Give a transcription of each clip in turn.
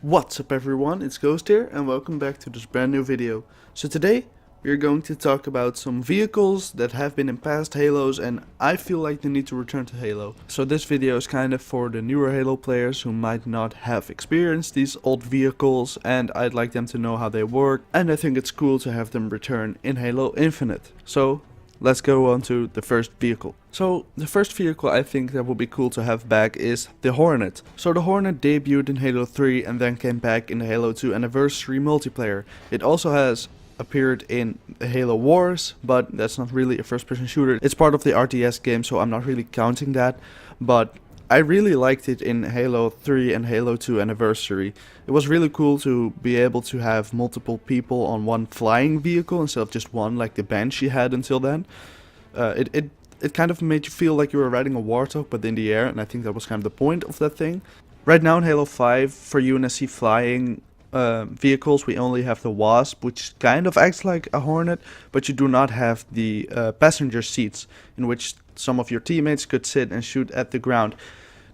What's up everyone, it's Ghost here and welcome back to this brand new video. So today we're going to talk about some vehicles that have been in past Halos and I feel like they need to return to Halo. So this video is kind of for the newer Halo players who might not have experienced these old vehicles, and I'd like them to know how they work, and I think it's cool to have them return in Halo Infinite. So let's go on to the first vehicle. So the first vehicle I think that would be cool to have back is the Hornet. So the Hornet debuted in Halo 3 and then came back in the Halo 2 Anniversary multiplayer. It also has appeared in Halo Wars, but that's not really a first person shooter. It's part of the RTS game, so I'm not really counting that, but I really liked it in Halo 3 and Halo 2 Anniversary. It was really cool to be able to have multiple people on one flying vehicle instead of just one like the Banshee had until then. It kind of made you feel like you were riding a Warthog but in the air, and I think that was kind of the point of that thing. Right now in Halo 5, for UNSC flying vehicles, we only have the Wasp, which kind of acts like a Hornet, but you do not have the passenger seats in which some of your teammates could sit and shoot at the ground.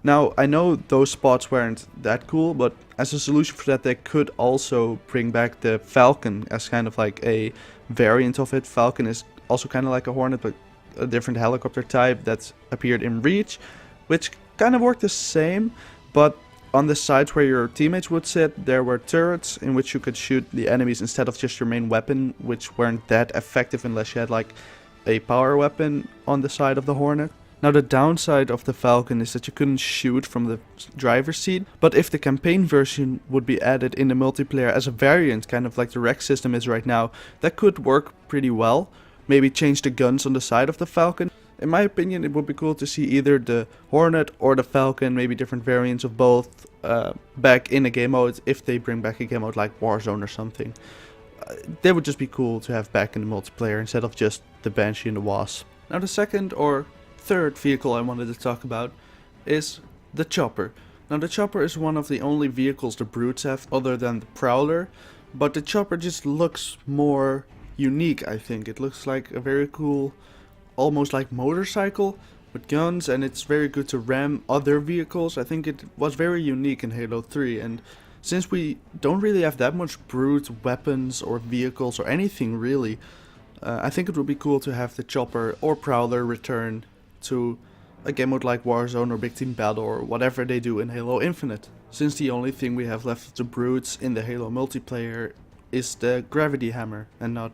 Now, I know those spots weren't that cool, but as a solution for that, they could also bring back the Falcon as kind of like a variant of it. Falcon is also kind of like a Hornet, but a different helicopter type that's appeared in Reach, which kind of worked the same, but on the sides where your teammates would sit, there were turrets in which you could shoot the enemies instead of just your main weapon, which weren't that effective unless you had like a power weapon on the side of the Hornet. Now the downside of the Falcon is that you couldn't shoot from the driver's seat, but if the campaign version would be added in the multiplayer as a variant, kind of like the Rex system is right now, that could work pretty well. Maybe change the guns on the side of the Falcon. In my opinion, it would be cool to see either the Hornet or the Falcon, maybe different variants of both, back in a game mode if they bring back a game mode like Warzone or something. They would just be cool to have back in the multiplayer instead of just the Banshee and the Wasp. Now the second or third vehicle I wanted to talk about is the Chopper. Now the Chopper is one of the only vehicles the Brutes have other than the Prowler, but the Chopper just looks more unique, I think. It looks like a very cool, almost like motorcycle with guns, and it's very good to ram other vehicles. I think it was very unique in Halo 3, and since we don't really have that much brute weapons or vehicles or anything really, I think it would be cool to have the Chopper or Prowler return to a game mode like Warzone or Big Team Battle or whatever they do in Halo Infinite, since the only thing we have left of the brutes in the Halo multiplayer is the gravity hammer and not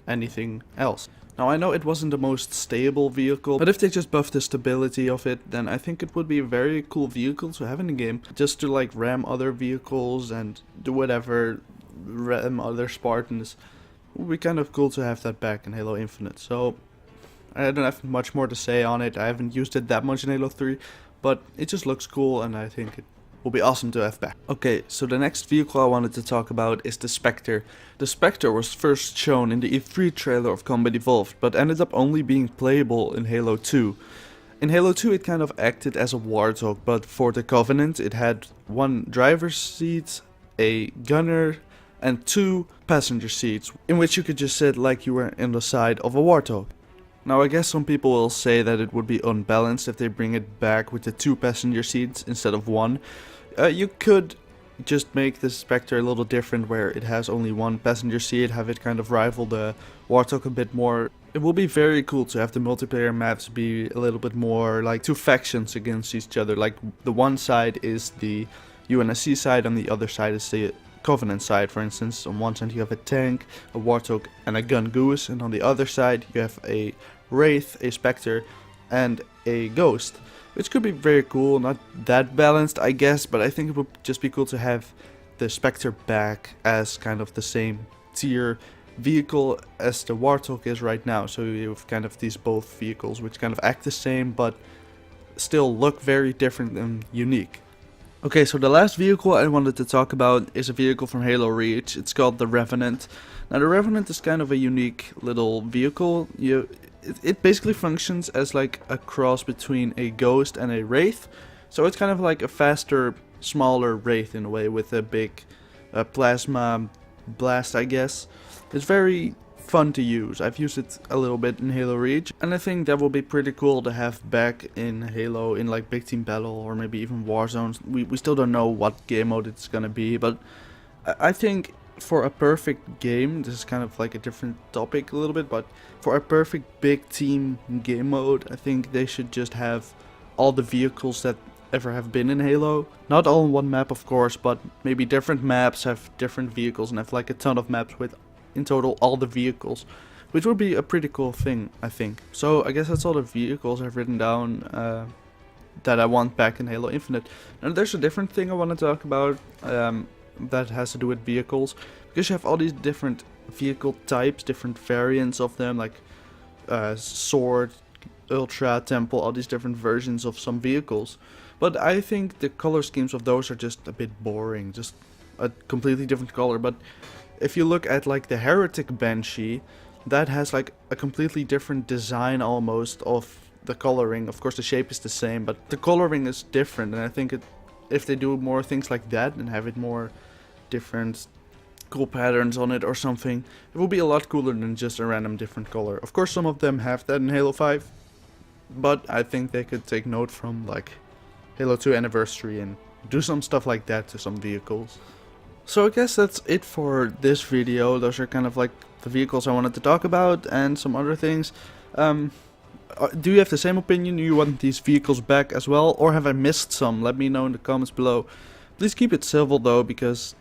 anything else. Now I know it wasn't the most stable vehicle, but if they just buff the stability of it, then I think it would be a very cool vehicle to have in the game, just to like ram other vehicles and do whatever, ram other Spartans. It would be kind of cool to have that back in Halo Infinite. So I don't have much more to say on it. I haven't used it that much in Halo 3, but it just looks cool and I think it will be awesome to have back. Okay, so the next vehicle I wanted to talk about is the Spectre. The Spectre was first shown in the E3 trailer of Combat Evolved, but ended up only being playable in Halo 2. In Halo 2 it kind of acted as a Warthog, but for the Covenant it had one driver's seat, a gunner, and two passenger seats, in which you could just sit like you were in the side of a Warthog. Now I guess some people will say that it would be unbalanced if they bring it back with the two passenger seats instead of one. You could just make the Spectre a little different where it has only one passenger seat, have it kind of rival the Warthog a bit more. It will be very cool to have the multiplayer maps be a little bit more like two factions against each other. Like the one side is the UNSC side and the other side is the Covenant side. For instance, on one side you have a tank, a Warthog and a gun goose, and on the other side you have a Wraith, a Spectre and a Ghost, which could be very cool. Not that balanced I guess, but I think it would just be cool to have the Spectre back as kind of the same tier vehicle as the Warthog is right now. So you have kind of these both vehicles which kind of act the same but still look very different and unique. Okay, so the last vehicle I wanted to talk about is a vehicle from Halo Reach. It's called the Revenant. Now the Revenant is kind of a unique little vehicle. It basically functions as like a cross between a Ghost and a Wraith. So it's kind of like a faster, smaller Wraith in a way, with a big plasma blast, I guess. It's very fun to use. I've used it a little bit in Halo Reach, and I think that will be pretty cool to have back in Halo in like Big Team Battle or maybe even Warzone. We still don't know what game mode it's gonna be, but I think for a perfect game, this is kind of like a different topic a little bit, but for a perfect big team game mode, I think they should just have all the vehicles that ever have been in Halo. Not all in one map, of course, but maybe different maps have different vehicles and have like a ton of maps with in total all the vehicles, which would be a pretty cool thing, I think. So I guess that's all the vehicles I've written down that I want back in Halo Infinite. And there's a different thing I want to talk about that has to do with vehicles, because you have all these different vehicle types, different variants of them, like Sword, Ultra, Temple, all these different versions of some vehicles. But I think the color schemes of those are just a bit boring, just a completely different color. But if you look at like the Heretic Banshee, that has like a completely different design almost of the coloring. Of course the shape is the same, but the coloring is different, and I think if they do more things like that and have it more different cool patterns on it or something, it will be a lot cooler than just a random different color. Of course some of them have that in Halo 5, but I think they could take note from like Halo 2 Anniversary and do some stuff like that to some vehicles. So I guess that's it for this video. Those are kind of like the vehicles I wanted to talk about and some other things. Do you have the same opinion? Do you want these vehicles back as well, or have I missed some? Let me know in the comments below. Please keep it civil though, because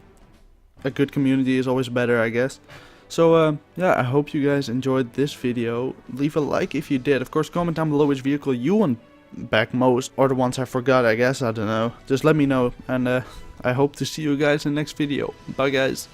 a good community is always better, I guess. So yeah, I hope you guys enjoyed this video. Leave a like if you did. Of course, comment down below which vehicle you want back most, or the ones I forgot, I guess. I don't know. Just let me know, and I hope to see you guys in the next video. Bye guys.